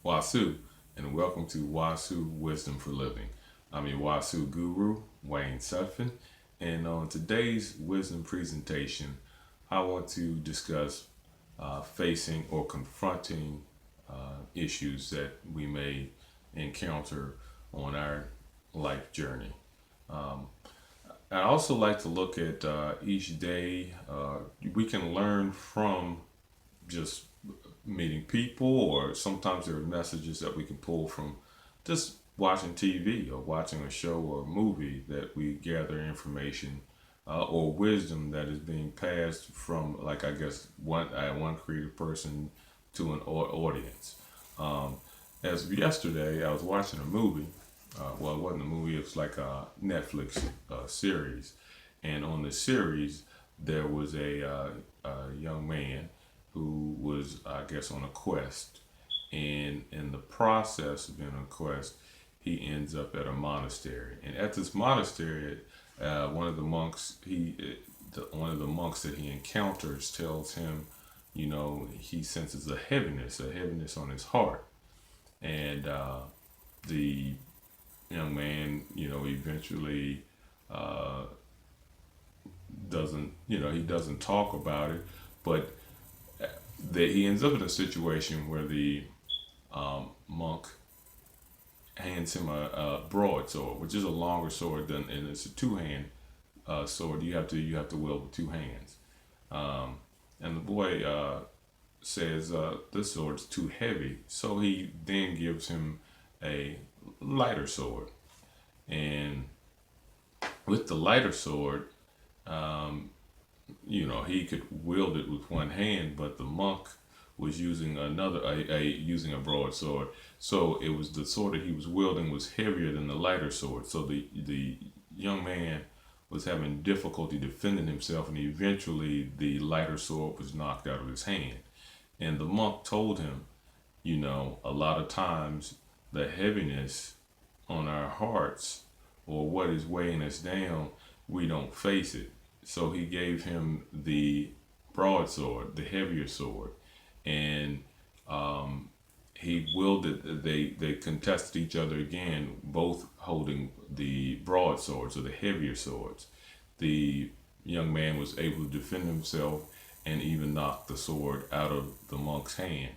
WASU, and welcome to WASU Wisdom for Living. I'm your WASU guru, Wayne Sutphin, and on today's wisdom presentation, I want to discuss facing or confronting issues that we may encounter on our life journey. Um, I also like to look at each day. We can learn from just meeting people, or sometimes there are messages that we can pull from just watching TV or watching a show or a movie that we gather information or wisdom that is being passed from, like I guess, one creative person to an audience. Um, as of yesterday, I was watching a movie. Well, it wasn't a movie; it was like a Netflix series, and on the series there was a young man who was, I guess, on a quest. And in the process of being on a quest, he ends up at a monastery. And at this monastery, one of the monks, one of the monks that he encounters tells him, he senses a heaviness on his heart. And the young man, eventually uh, he doesn't talk about it, but that he ends up in a situation where the monk hands him a broadsword, which is a longer sword than, and it's a two-hand sword. You have to wield with two hands. Um, and the boy says this sword's too heavy, so he then gives him a lighter sword. And with the lighter sword, um, he could wield it with one hand, but the monk was using using a broadsword. So it was the sword that he was wielding was heavier than the lighter sword. So the young man was having difficulty defending himself, and eventually the lighter sword was knocked out of his hand. And the monk told him, a lot of times the heaviness on our hearts, or what is weighing us down, we don't face it. So he gave him the broadsword, the heavier sword, and he wielded. They contested each other again, both holding the broadswords or the heavier swords. The young man was able to defend himself and even knock the sword out of the monk's hand.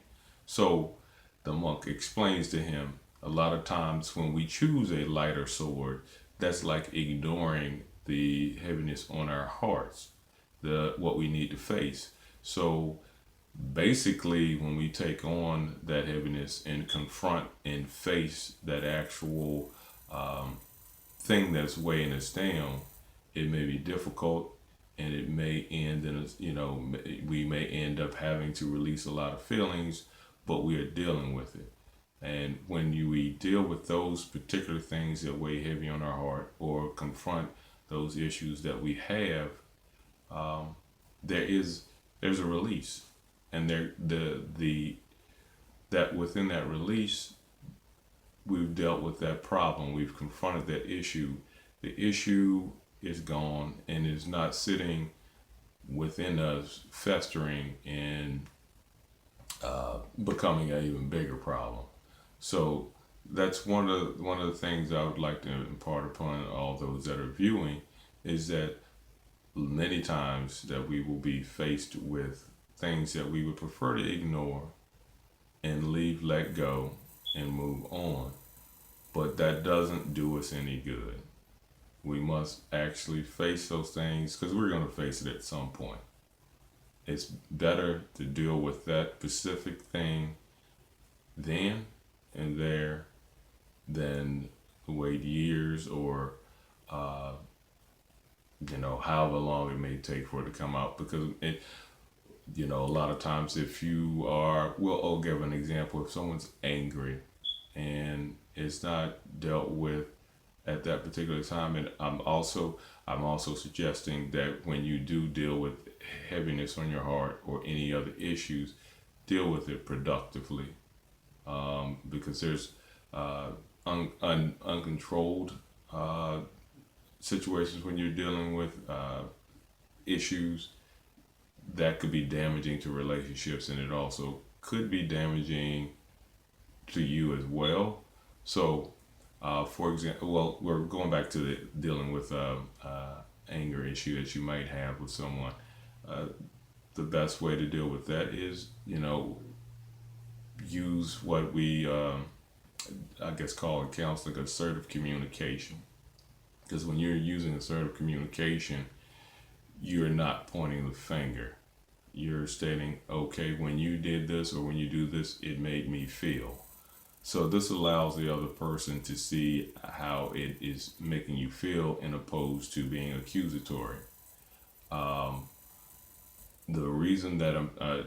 So the monk explains to him, a lot of times when we choose a lighter sword, that's like ignoring the heaviness on our hearts, the what we need to face. So basically, when we take on that heaviness and confront and face that actual um, thing that's weighing us down, it may be difficult, and it may end in we may end up having to release a lot of feelings, but we are dealing with it. And when we deal with those particular things that weigh heavy on our heart, or confront those issues that we have, um, there is there's a release, and the that within that release, we've dealt with that problem, we've confronted that issue. The issue is gone, and is not sitting within us, festering and becoming an even bigger problem. So that's one of the things I would like to impart upon all those that are viewing, is that many times that we will be faced with things that we would prefer to ignore and leave, let go, and move on. But that doesn't do us any good. We must actually face those things, because we're going to face it at some point. It's better to deal with that specific thing then and there than wait years, or uh, however long it may take for it to come out. Because a lot of times, if you are, well, I'll give an example. If someone's angry and it's not dealt with at that particular time, and I'm also suggesting that when you do deal with heaviness on your heart or any other issues, deal with it productively, because there's uncontrolled uh, situations when you're dealing with issues that could be damaging to relationships, and it also could be damaging to you as well. So, for example, well, we're going back to dealing with anger issue that you might have with someone. Uh, the best way to deal with that is, use what we, I guess, call in counseling assertive communication. Because when you're using assertive communication, you're not pointing the finger. You're stating, okay, when you did this or when you do this, it made me feel. So this allows the other person to see how it is making you feel, in opposed to being accusatory. Um, the reason that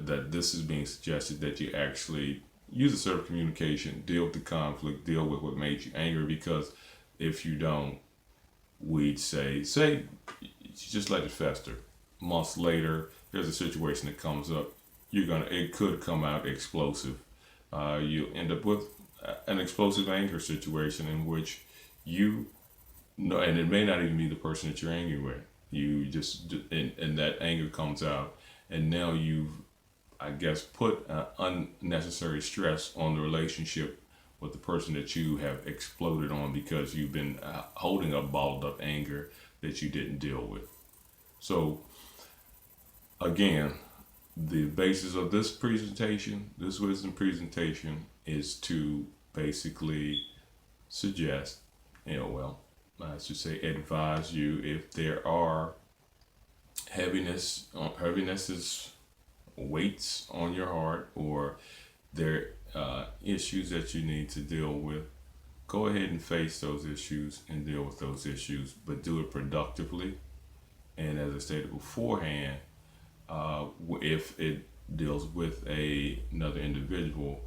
that this is being suggested, that you actually use assertive communication, deal with the conflict, deal with what made you angry, because if you don't, we'd say just let it fester. Months later, there's a situation that comes up. It could come out explosive. You end up with an explosive anger situation in which you know, and it may not even be the person that you're angry with. You just, and that anger comes out, and now you've, I guess, put unnecessary stress on the relationship with the person that you have exploded on, because you've been holding a bottled up anger that you didn't deal with. So, again, the basis of this presentation, this wisdom presentation, is to basically suggest, well, I should say advise you, if there are heavinesses, weights on your heart, or there issues that you need to deal with, go ahead and face those issues and deal with those issues, but do it productively. And as I stated beforehand, if it deals with another individual,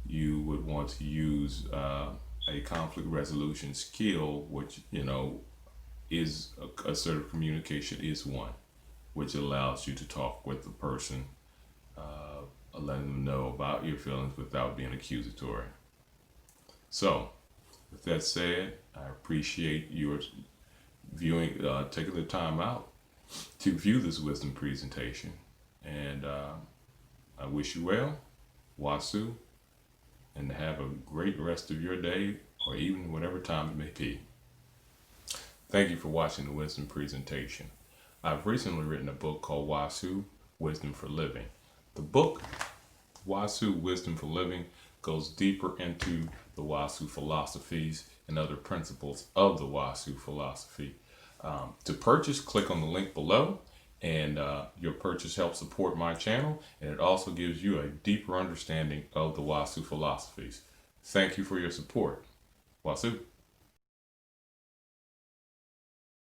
you would want to use a conflict resolution skill, which is assertive communication is one, which allows you to talk with the person, letting them know about your feelings without being accusatory. So, with that said, I appreciate your viewing, taking the time out to view this wisdom presentation, and I wish you well, WASU, and have a great rest of your day, or even whatever time it may be. Thank you for watching the wisdom presentation. I've recently written a book called WASU, Wisdom for Living. The book, WASU, Wisdom for Living, goes deeper into the WASU philosophies and other principles of the WASU philosophy. To purchase, click on the link below, and your purchase helps support my channel, and it also gives you a deeper understanding of the WASU philosophies. Thank you for your support. WASU.